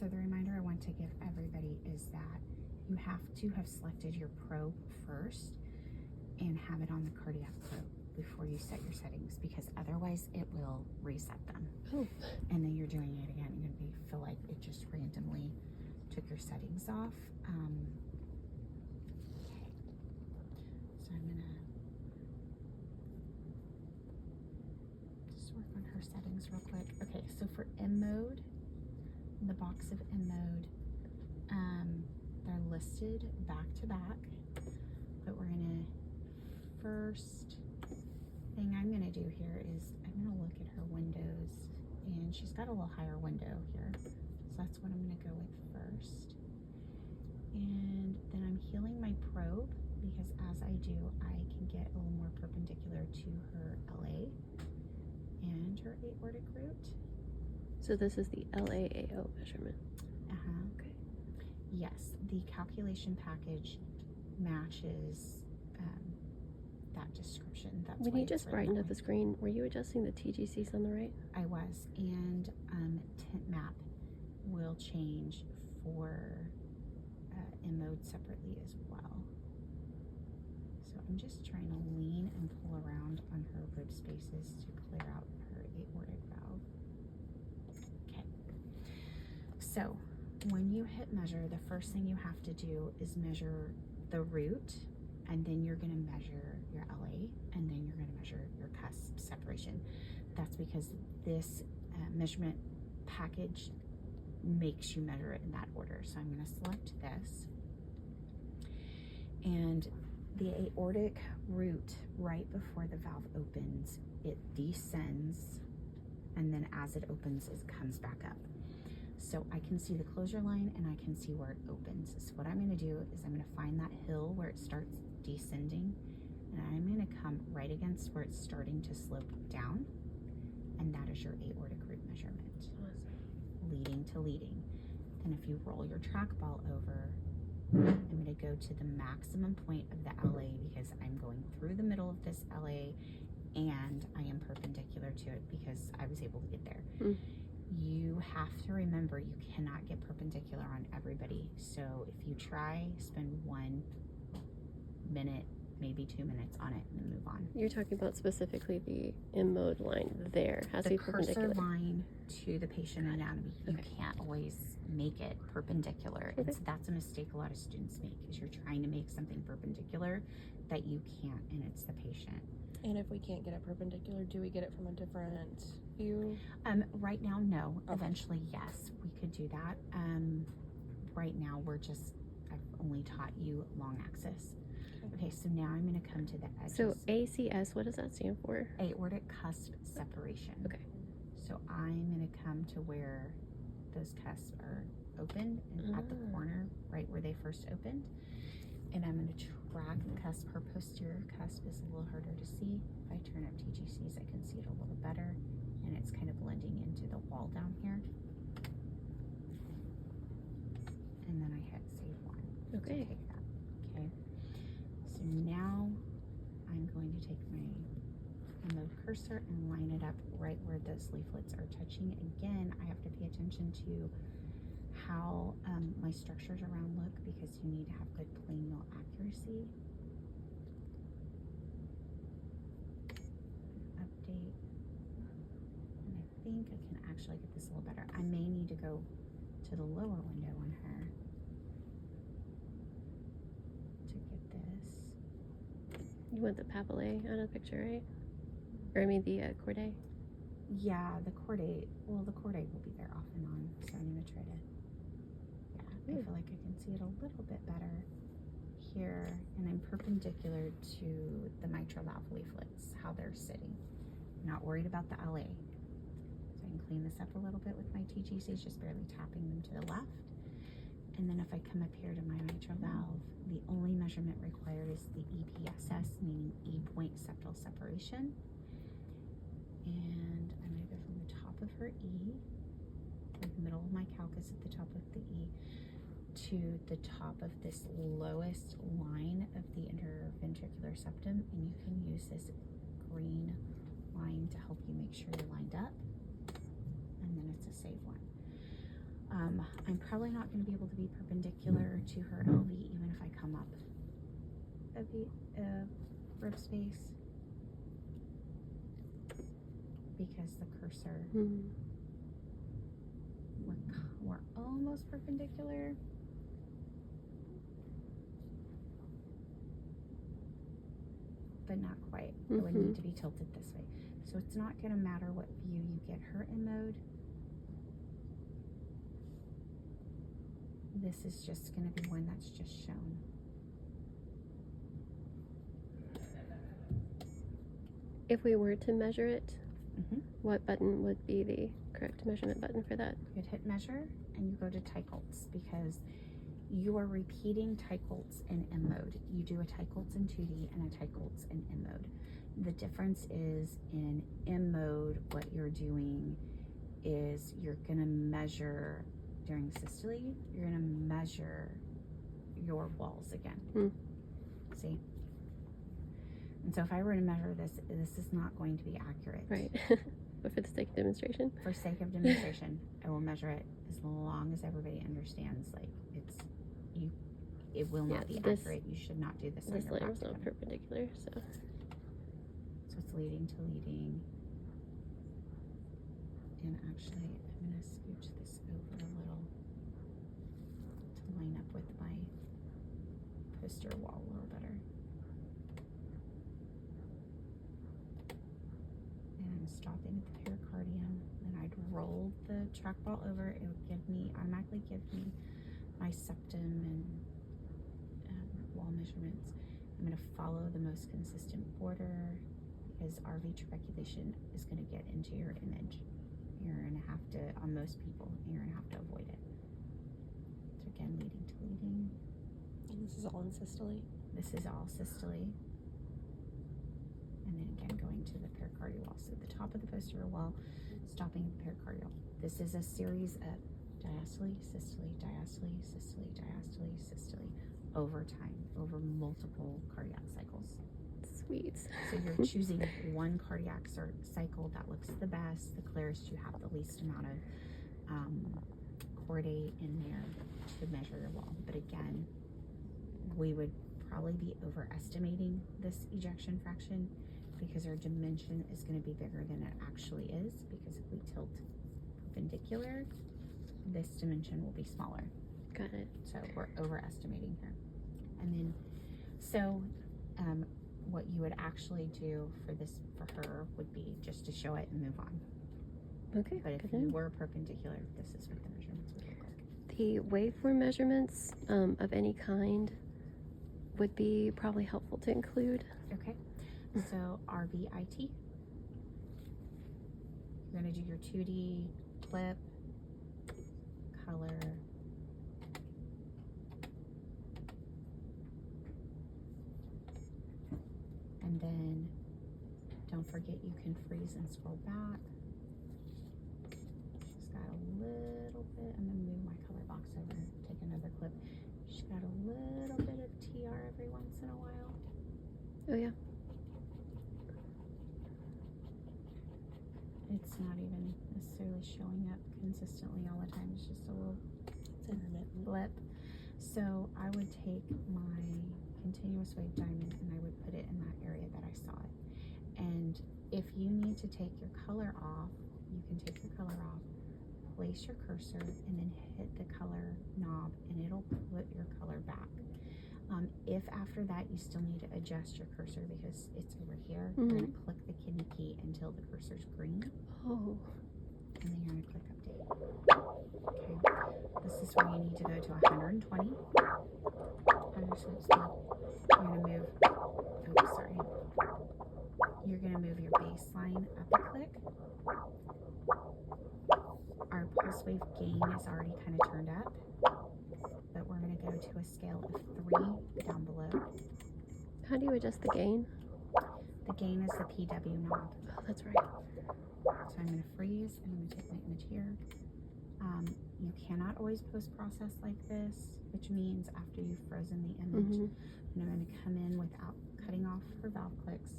So the reminder I want to give everybody is that you have to have selected your probe first and have it on the cardiac probe before you set your settings, because otherwise it will reset them. Oh. And then you're doing it again. You're going to feel like it just randomly took your settings off. Okay. So I'm going to just work on her settings real quick. Okay, so for M mode, the box of M mode, they're listed back to back, but we're going to first thing I'm going to do here is I'm going to look at her windows, and she's got a little higher window here, so that's what I'm going to go with first. And then I'm healing my probe, because as I do, I can get a little more perpendicular to her LA and her aortic root. So this is the LAAO measurement. Okay. Yes, the calculation package matches that description. That's When why you it's just written brightened that up the way. screen, were you adjusting the TGCs on the right? I was, and tint map will change for M mode separately as well. So I'm just trying to lean and pull around on her rib spaces to clear out her aortic valve. Okay. So when you hit measure, the first thing you have to do is measure the root, and then you're going to measure your LA, and then you're going to measure your cusp separation. That's because this measurement package makes you measure it in that order. So I'm going to select this, and the aortic root, right before the valve opens, it descends, and then as it opens, it comes back up. So I can see the closure line, and I can see where it opens. So what I'm going to do is I'm going to find that hill where it starts descending, and I'm going to come right against where it's starting to slope down, and that is your aortic root measurement. Awesome. Leading to leading. Then if you roll your trackball over, I'm going to go to the maximum point of the LA, because I'm going through the middle of this LA, and I am perpendicular to it because I was able to get there. You have to remember, you cannot get perpendicular on everybody. So if you try, spend 1 minute, maybe 2 minutes on it, and then move on. You're talking about specifically the M mode line there has to The be perpendicular. cursor line to the patient anatomy. You can't always make it perpendicular. Okay. And so that's a mistake a lot of students make, is you're trying to make something perpendicular that you can't, and it's the patient. And if we can't get it perpendicular, do we get it from a different view? Right now, no. Okay. Eventually, yes, we could do that. Right now, I've only taught you long axis. Okay, so now I'm going to come to the edges. So ACS, what does that stand for? Aortic cusp separation. Okay. So I'm going to come to where those cusps are opened, and at the corner, right where they first opened. And I'm going to track the cusp. Her posterior cusp is a little harder to see. If I turn up TGCs, I can see it a little better. And it's kind of blending into the wall down here. And then I hit save one. Okay. To take that. Okay. So now I'm going to take my mode cursor and line it up right where those leaflets are touching. Again, I have to pay attention to how my structures around look, because you need to have good plane accuracy. Update. And I think I can actually get this a little better. I may need to go to the lower window on her to get this. You want the papillae out of the picture, right? Or I mean the chordae? Yeah, the chordae. Well, the chordae will be there off and on, so I'm going to try to. I feel like I can see it a little bit better here, and I'm perpendicular to the mitral valve leaflets, how they're sitting. I'm not worried about the LA. So I can clean this up a little bit with my TGCs, just barely tapping them to the left. And then if I come up here to my mitral valve, the only measurement required is the EPSS, meaning E-point septal separation. And I'm going to go from the top of her E, the middle of my calcus at the top of the E, to the top of this lowest line of the interventricular septum, and you can use this green line to help you make sure you're lined up, and then it's a save one. I'm probably not going to be able to be perpendicular to her LV even if I come up a rib space, because the cursor, we're almost perpendicular. But not quite. It would need to be tilted this way. So it's not going to matter what view you get her in mode. This is just going to be one that's just shown. If we were to measure it, what button would be the correct measurement button for that? You'd hit measure and you go to Tycolts, because you are repeating Tycolts in M mode. You do a Tycolts in 2D and a Tycolts in M mode. The difference is in M mode, what you're doing is you're going to measure during systole, you're going to measure your walls again. See? And so if I were to measure this, this is not going to be accurate. Right. But for the sake of demonstration? For sake of demonstration, I will measure it as long as everybody understands, like, it will not be accurate. You should not do this on This your layer is practicum. not perpendicular, so. So it's leading to leading. And actually, I'm going to scooch this over a little to line up with my poster wall a little better. And I'm stopping at the pericardium. Then I'd roll the trackball over. It would automatically give me my septum and wall measurements. I'm going to follow the most consistent border, because RV trabeculation is going to get into your image. You're going to have to, on most people, you're going to have to avoid it. So again, leading to leading. And this is all in systole? This is all systole. And then again, going to the pericardial wall. So the top of the posterior wall, stopping at the pericardial. This is a series of diastole, systole, diastole, systole, diastole, systole, over time, over multiple cardiac cycles. Sweet. So you're choosing one cardiac cycle that looks the best, the clearest, you have the least amount of chordate in there to measure your wall. But again, we would probably be overestimating this ejection fraction, because our dimension is going to be bigger than it actually is, because if we tilt perpendicular, this dimension will be smaller. Got it. So we're overestimating here. And then, so what you would actually do for her would be just to show it and move on. Okay. But if you were perpendicular, this is what the measurements would look like. The waveform measurements of any kind would be probably helpful to include. Okay. So RVIT. You're going to do your 2D clip, color, and then don't forget you can freeze and scroll back. She's got a little bit, I'm going to move my color box over, take another clip. She's got a little bit of TR every once in a while. Oh yeah. It's not even necessarily showing up consistently all the time. It's just a little blip. So I would take my continuous wave diamond and I would put it in that area that I saw it. And if you need to take your color off, you can take your color off, place your cursor, and then hit the color knob, and it'll put your color back. If after that you still need to adjust your cursor because it's over here, you're going to click the kidney key until the cursor's green. Oh. And then you're going to click update. Okay. This is where you need to go to 120. On your sweep speed. You're going to move, oops, sorry. You're going to move your baseline up a click. Our pulse wave gain is already kind of turned up, but we're going to go to a scale of 3 down below. How do you adjust the gain? The gain is the PW knob. Oh, that's right. So I'm going to freeze and I'm going to take my image here. You cannot always post-process like this, which means after you've frozen the image, and I'm going to come in without cutting off her valve clicks.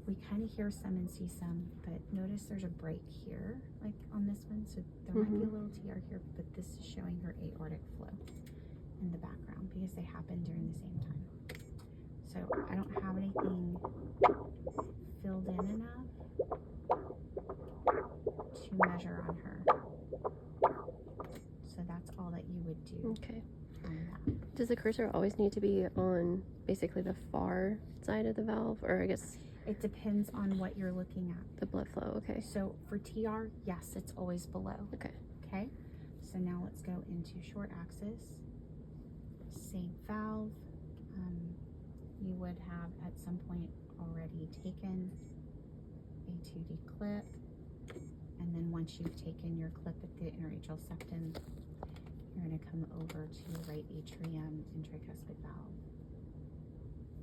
we kind of hear some and see some, but notice there's a break here, like on this one. So there might be a little TR here, but this is showing her aortic flow in the background because they happen during the same time. So I don't have anything filled in enough to measure on her. So that's all that you would do Okay. on that. Does the cursor always need to be on basically the far side of the valve, or I guess It depends on what you're looking at. the blood flow? Okay. So for TR, yes, it's always below. Okay. Okay. So now let's go into short axis. Same valve. You would have at some point already taken a 2D clip, and then once you've taken your clip at the interatrial septum, you're going to come over to your right atrium and tricuspid valve.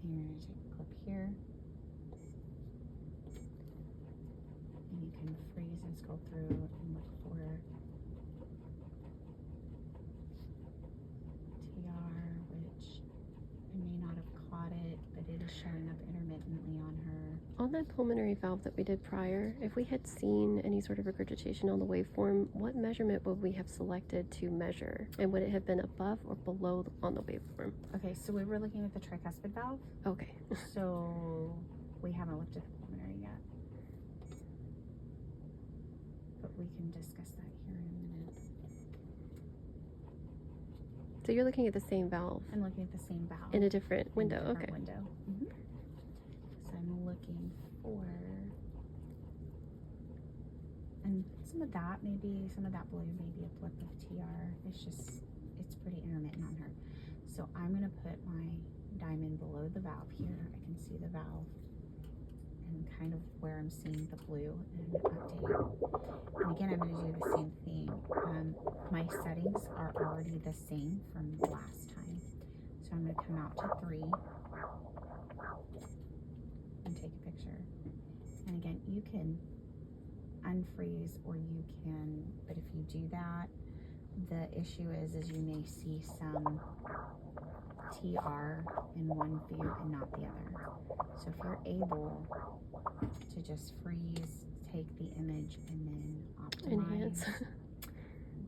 And you're going to take a clip here. And you can freeze and scroll through and look for TR, which I may not have caught it, but it is showing up intermittently on her. On that pulmonary valve that we did prior, if we had seen any sort of regurgitation on the waveform, what measurement would we have selected to measure? And would it have been above or below on the waveform? Okay, so we were looking at the tricuspid valve. Okay. So we haven't looked at the pulmonary yet. But we can discuss that here in a minute. So you're looking at the same valve I'm looking at the same valve. in a different window. In a different Okay. window. So I'm looking for, and some of that blue may be a blip of TR. It's pretty intermittent on her. So I'm going to put my diamond below the valve here. I can see the valve and kind of where I'm seeing the blue, and update. And again, I'm going to do the same thing. My settings are already the same from last time. So I'm going to come out to 3 and take a picture. And again, you can unfreeze or you can, but if you do that, the issue is you may see some TR in one view and not the other. So if you're able to just freeze, take the image, and then optimize, Enhance.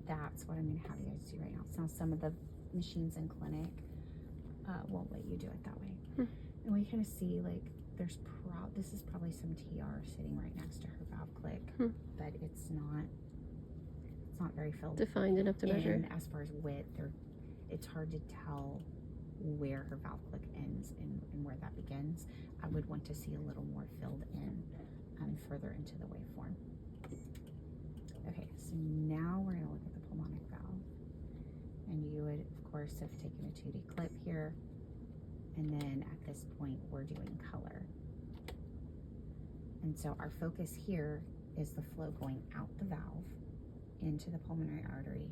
that's what I'm going to have you guys do right now. So some of the machines in clinic won't let you do it that way. And we kind of see like there's this is probably some TR sitting right next to her valve click, but it's not very filled Defined enough to measure. in as far as width. It's hard to tell where her valve click ends and where that begins. I would want to see a little more filled in further into the waveform. Okay, so now we're going to look at the pulmonic valve. And you would, of course, have taken a 2D clip here. And then at this point, we're doing color. And so our focus here is the flow going out the valve into the pulmonary artery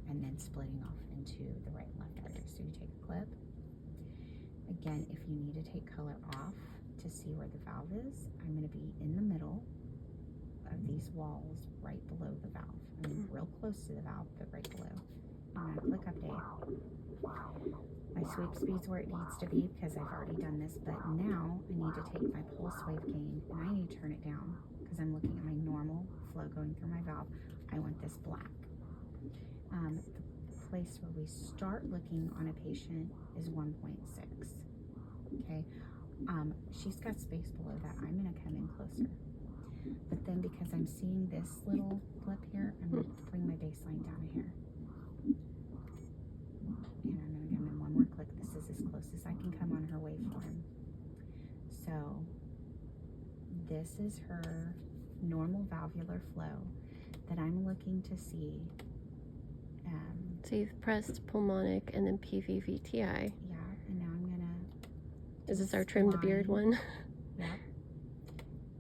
and then splitting off into the right and left artery. So you take a clip. Again, if you need to take color off to see where the valve is, I'm going to be in the middle of these walls right below the valve. I'm real close to the valve, but right below. I'm going to click update. My sweep speed's where it needs to be because I've already done this, but now I need to take my pulse wave gain and I need to turn it down because I'm looking at my normal flow going through my valve. I want this black. The place where we start looking on a patient is 1.6. Okay, she's got space below that. I'm going to come in closer. But then because I'm seeing this little blip here, I'm going to bring my baseline down to here. And I'm going to come in one more click. This is as close as I can come on her waveform. So this is her normal valvular flow that I'm looking to see. So you've pressed pulmonic and then PVVTI. Yeah, and now I'm going to... Is this our trim the beard one? Yep.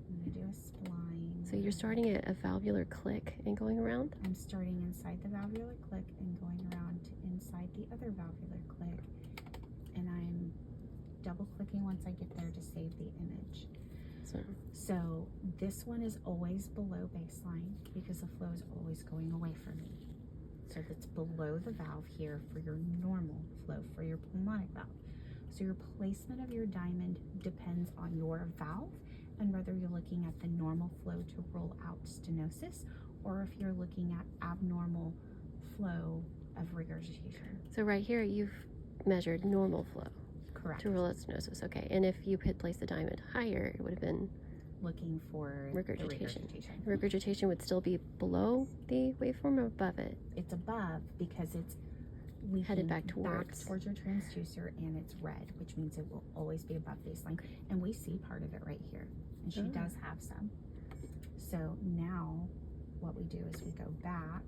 I'm going to do a spline. So you're starting at a valvular click and going around? I'm starting inside the valvular click and going around to inside the other valvular click. And I'm double clicking once I get there to save the image. So this one is always below baseline because the flow is always going away from me. So that's below the valve here for your normal flow, for your pulmonic valve. So your placement of your diamond depends on your valve and whether you're looking at the normal flow to rule out stenosis, or if you're looking at abnormal flow of regurgitation. So right here, you've measured normal flow Correct. to rule out stenosis. Okay, and if you had placed the diamond higher, it would have been Looking for regurgitation. The regurgitation. Regurgitation would still be below the waveform or above it? It's above because it's leaking Headed back towards your transducer, and it's red, which means it will always be above baseline. Okay. And we see part of it right here, and she does have some. So now what we do is we go back,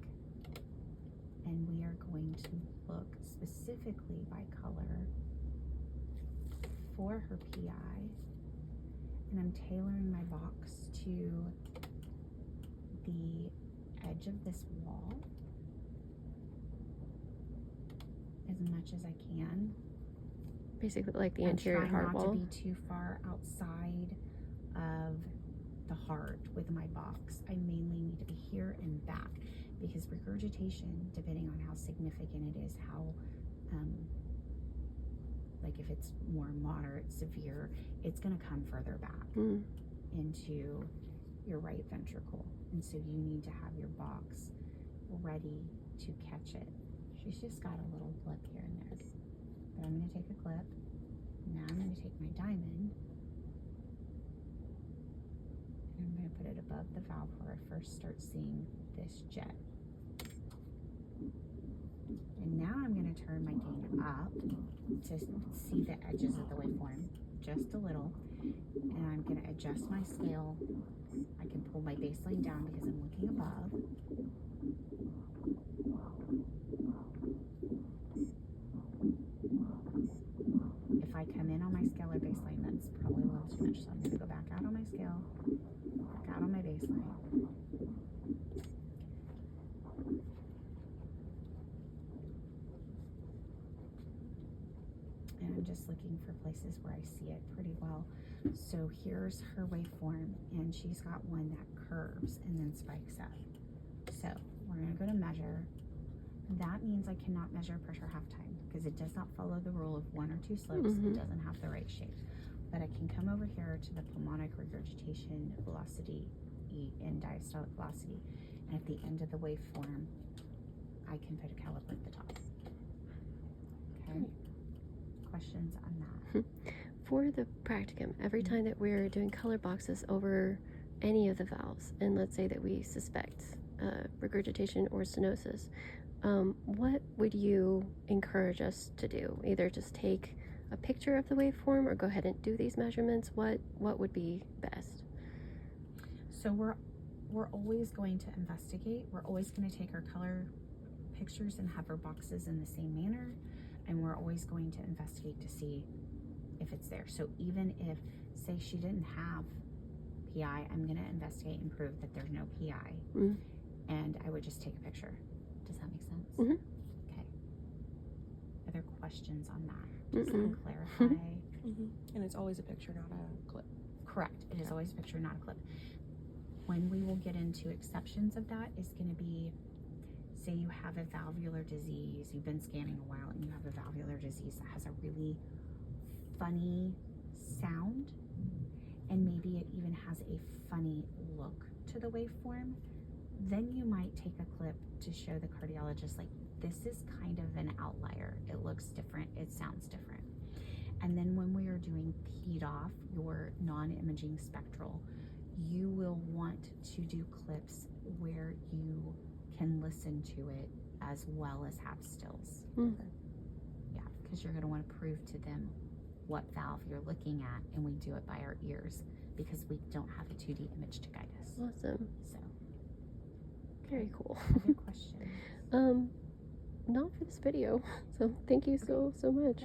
and we are going to look specifically by color for her PI, and I'm tailoring my box to the edge of this wall as much as I can. Basically like the anterior try heart not wall. to be too far outside of the heart with my box. I mainly need to be here and back, because regurgitation, depending on how significant it is, how like if it's more moderate, severe, it's going to come further back into your right ventricle, and so you need to have your box ready to catch it. She's just got a little blip here and there, but I'm going to take a clip. Now I'm going to take my diamond, and I'm going to put it above the valve where I first start seeing this jet. And now I'm going to turn my gain up to see the edges of the waveform just a little, and I'm going to adjust my scale. I can pull my baseline down because I'm looking above. If I come in on my scale or baseline, that's probably a little too much, so I'm going to go back out on my scale, back out on my baseline. And I'm just looking for places where I see it pretty well. So here's her waveform, and she's got one that curves and then spikes up. So we're going to go to measure. That means I cannot measure pressure half time because it does not follow the rule of 1 or 2 slopes. It doesn't have the right shape. But I can come over here to the pulmonic regurgitation velocity and diastolic velocity, and at the end of the waveform, I can put a caliper at the top. Okay. Questions on that? For the practicum, every time that we're doing color boxes over any of the valves, and let's say that we suspect regurgitation or stenosis, what would you encourage us to do? Either just take a picture of the waveform or go ahead and do these measurements? What would be best? So we're always going to investigate. We're always going to take our color pictures and have our boxes in the same manner, and we're always going to investigate to see if it's there. So even if, say, she didn't have PI, I'm going to investigate and prove that there's no PI, and I would just take a picture. Does that make sense? Okay. Other questions on that? Does that clarify? And it's always a picture, not a clip. Correct. It is always a picture, not a clip. When we will get into exceptions of that is going to be, say you have a valvular disease, you've been scanning a while, and you have a valvular disease that has a really funny sound, and maybe it even has a funny look to the waveform, then you might take a clip to show the cardiologist, like, this is kind of an outlier. It looks different. It sounds different. And then when we are doing PDOF, your non-imaging spectral, you will want to do clips where you can listen to it as well as have stills. Yeah, because you're going to want to prove to them what valve you're looking at, and we do it by our ears because we don't have a 2D image to guide us. Awesome. So, very cool. Good question. Not for this video. So thank you so much.